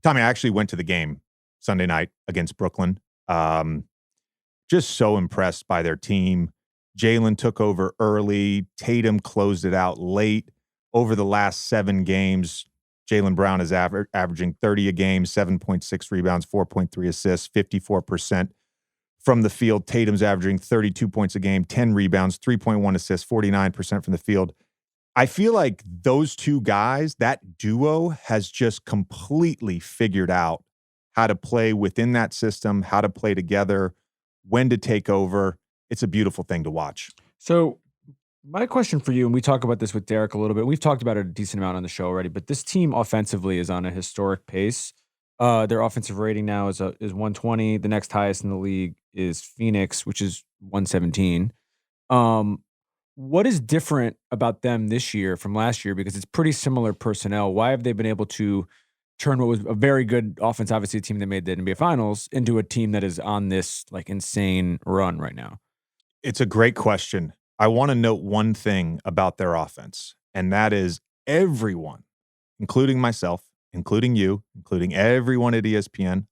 Tommy, I actually went to the game Sunday night against Brooklyn. Just so impressed by their team. Jalen took over early. Tatum closed it out late. Over the last 7 games, Jaylen Brown is averaging 30 a game, 7.6 rebounds, 4.3 assists, 54% from the field. Tatum's averaging 32 points a game, 10 rebounds, 3.1 assists, 49% from the field. I feel like those two guys, that duo, has just completely figured out how to play within that system, how to play together, when to take over. It's a beautiful thing to watch. So my question for you, and we talk about this with Derek a little bit. We've talked about it a decent amount on the show already, but this team offensively is on a historic pace. Their offensive rating now is 120. The next highest in the league is Phoenix, which is 117. What is different about them this year from last year? Because it's pretty similar personnel. Why have they been able to turn what was a very good offense, obviously a team that made the NBA Finals, into a team that is on this like insane run right now? It's a great question. I want to note one thing about their offense, and that is everyone, including myself, including you, including everyone at ESPN,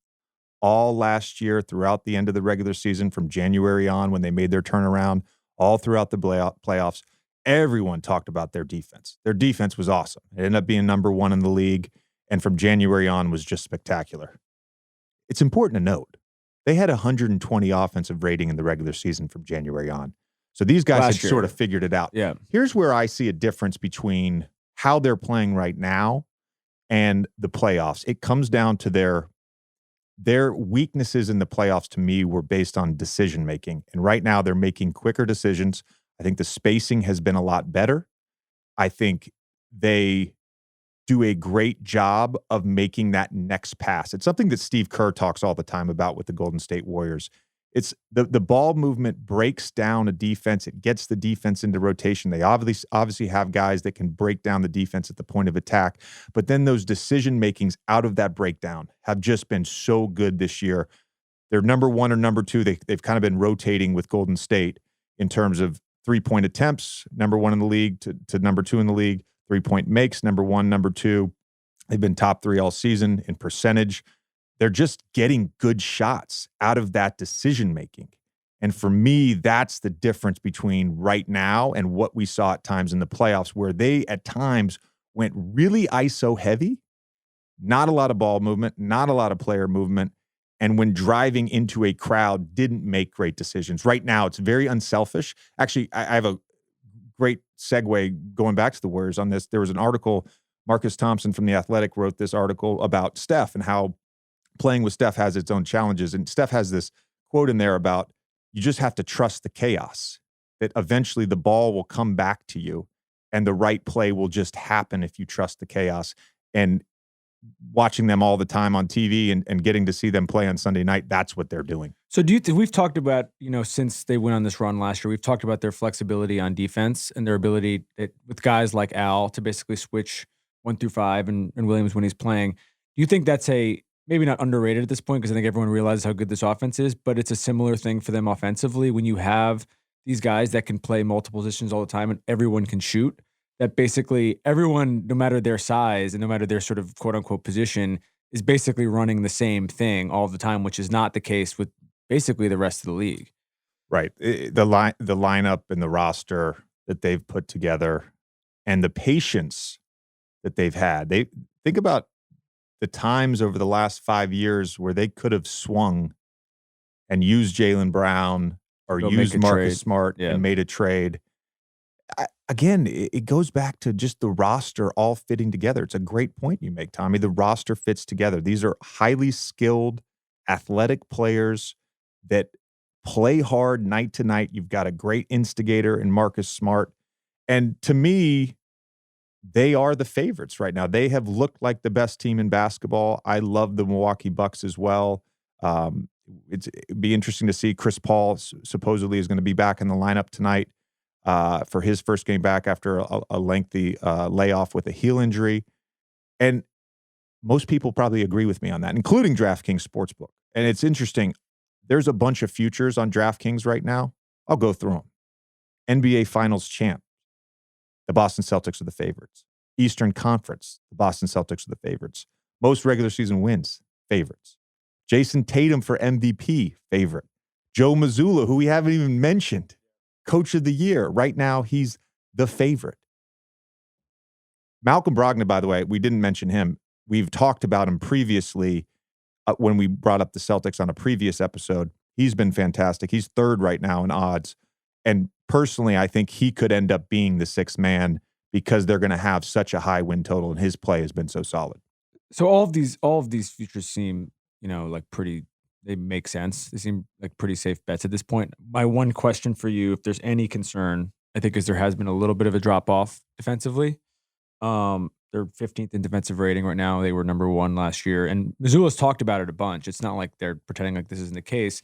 all last year throughout the end of the regular season from January on when they made their turnaround, all throughout the playoffs, everyone talked about their defense. Their defense was awesome. It ended up being number 1 in the league, and from January on was just spectacular. It's important to note, they had 120 offensive rating in the regular season from January on. So these guys had sort of figured it out. Yeah. Here's where I see a difference between how they're playing right now and the playoffs. It comes down to their weaknesses in the playoffs, to me, were based on decision making. And right now they're making quicker decisions. I think the spacing has been a lot better. I think they do a great job of making that next pass. It's something that Steve Kerr talks all the time about with the Golden State Warriors. It's the ball movement breaks down a defense. It gets the defense into rotation. They obviously have guys that can break down the defense at the point of attack. But then those decision makings out of that breakdown have just been so good this year. They're number 1 or number 2. They've kind of been rotating with Golden State in terms of 3-point attempts, number 1 in the league to number 2 in the league. 3-point makes, number 1, number 2. They've been top 3 all season in percentage. They're just getting good shots out of that decision-making. And for me, that's the difference between right now and what we saw at times in the playoffs, where they at times went really ISO heavy, not a lot of ball movement, not a lot of player movement, and when driving into a crowd, didn't make great decisions. Right now, it's very unselfish. Actually, I have a great segue going back to the Warriors on this. There was an article, Marcus Thompson from The Athletic wrote this article about Steph and how playing with Steph has its own challenges. And Steph has this quote in there about, you just have to trust the chaos, that eventually the ball will come back to you and the right play will just happen if you trust the chaos. And watching them all the time on TV and getting to see them play on Sunday night, that's what they're doing. So do you think we've talked about, since they went on this run last year, we've talked about their flexibility on defense and their ability with guys like Al to basically switch 1 through 5 and Williams when he's playing. Do you think that's maybe not underrated at this point, because I think everyone realizes how good this offense is, but it's a similar thing for them offensively when you have these guys that can play multiple positions all the time and everyone can shoot, that basically everyone, no matter their size and no matter their sort of quote unquote position, is basically running the same thing all the time, which is not the case with basically the rest of the league. Right. The lineup and the roster that they've put together and the patience that they've had. They think about the times over the last 5 years where they could have swung and used Jaylen Brown or used Marcus Smart and made a trade. Again, it goes back to just the roster all fitting together. It's a great point you make, Tommy. The roster fits together. These are highly skilled, athletic players that play hard night to night. You've got a great instigator in Marcus Smart. And to me, they are the favorites right now. They have looked like the best team in basketball. I love the Milwaukee Bucks as well. It'd be interesting to see. Chris Paul supposedly is going to be back in the lineup tonight for his first game back after a lengthy layoff with a heel injury. And most people probably agree with me on that, including DraftKings Sportsbook. And it's interesting. There's a bunch of futures on DraftKings right now. I'll go through them. NBA Finals champ. The Boston Celtics are the favorites. Eastern Conference, the Boston Celtics are the favorites. Most regular season wins, favorites. Jason Tatum for MVP, favorite. Joe Mazzulla, who we haven't even mentioned, coach of the year. Right now, he's the favorite. Malcolm Brogdon, by the way, we didn't mention him. We've talked about him previously when we brought up the Celtics on a previous episode. He's been fantastic. He's third right now in odds. And personally, I think he could end up being the sixth man because they're going to have such a high win total, and his play has been so solid. So all of these futures seem, like they make sense. They seem like pretty safe bets at this point. My one question for you, if there's any concern, I think is there has been a little bit of a drop off defensively. They're 15th in defensive rating right now. They were number 1 last year, and Missoula's talked about it a bunch. It's not like they're pretending like this isn't the case.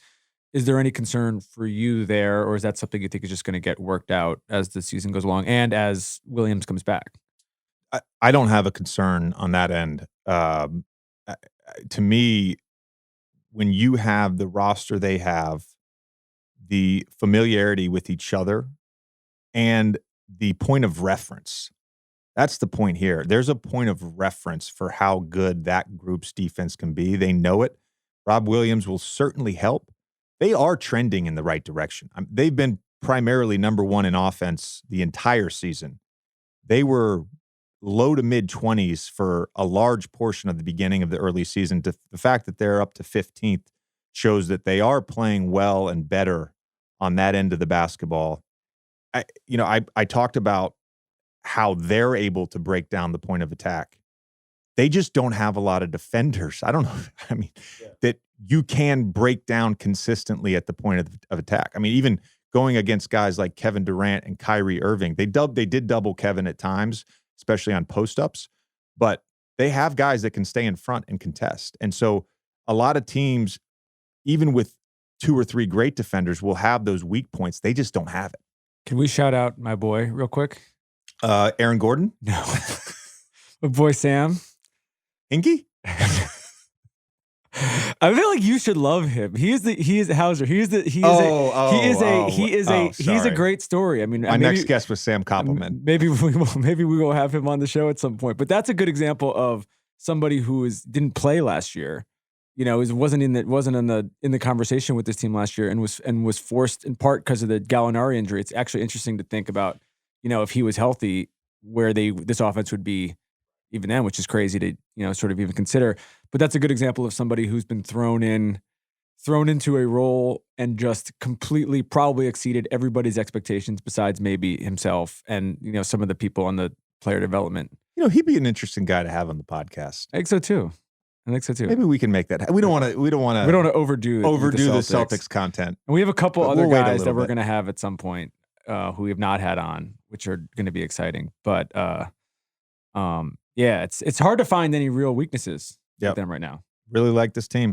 Is there any concern for you there, or is that something you think is just going to get worked out as the season goes along and as Williams comes back? I don't have a concern on that end. To me, when you have the roster they have, the familiarity with each other, and the point of reference, that's the point here. There's a point of reference for how good that group's defense can be. They know it. Rob Williams will certainly help. They are trending in the right direction. They've been primarily number 1 in offense the entire season. They were low to mid 20s for a large portion of the beginning of the early season. The fact that they're up to 15th shows that they are playing well and better on that end of the basketball. I talked about how they're able to break down the point of attack. They just don't have a lot of defenders. I don't know. That you can break down consistently at the point of attack. Even going against guys like Kevin Durant and Kyrie Irving, they did double Kevin at times, especially on post-ups, but they have guys that can stay in front and contest. And so a lot of teams, even with 2 or 3 great defenders, will have those weak points. They just don't have it. Can we shout out my boy real quick? Aaron Gordon? No. My boy Sam. Hinkie? I feel like you should love him. He is Hauser. He's a great story. My next guest was Sam Koppelman. Maybe we will have him on the show at some point. But that's a good example of somebody who didn't play last year. Wasn't in the conversation with this team last year, and was forced in part because of the Gallinari injury. It's actually interesting to think about, if he was healthy, where this offense would be even then, which is crazy to sort of even consider. But that's a good example of somebody who's been thrown into a role and just completely probably exceeded everybody's expectations besides maybe himself and some of the people on the player development. He'd be an interesting guy to have on the podcast. I think so too. Maybe we can make that. We don't want to overdo the Celtics content. And we have a couple other guys that we're going to have at some point who we have not had on, which are going to be exciting. But it's hard to find any real weaknesses with them right now. Really like this team.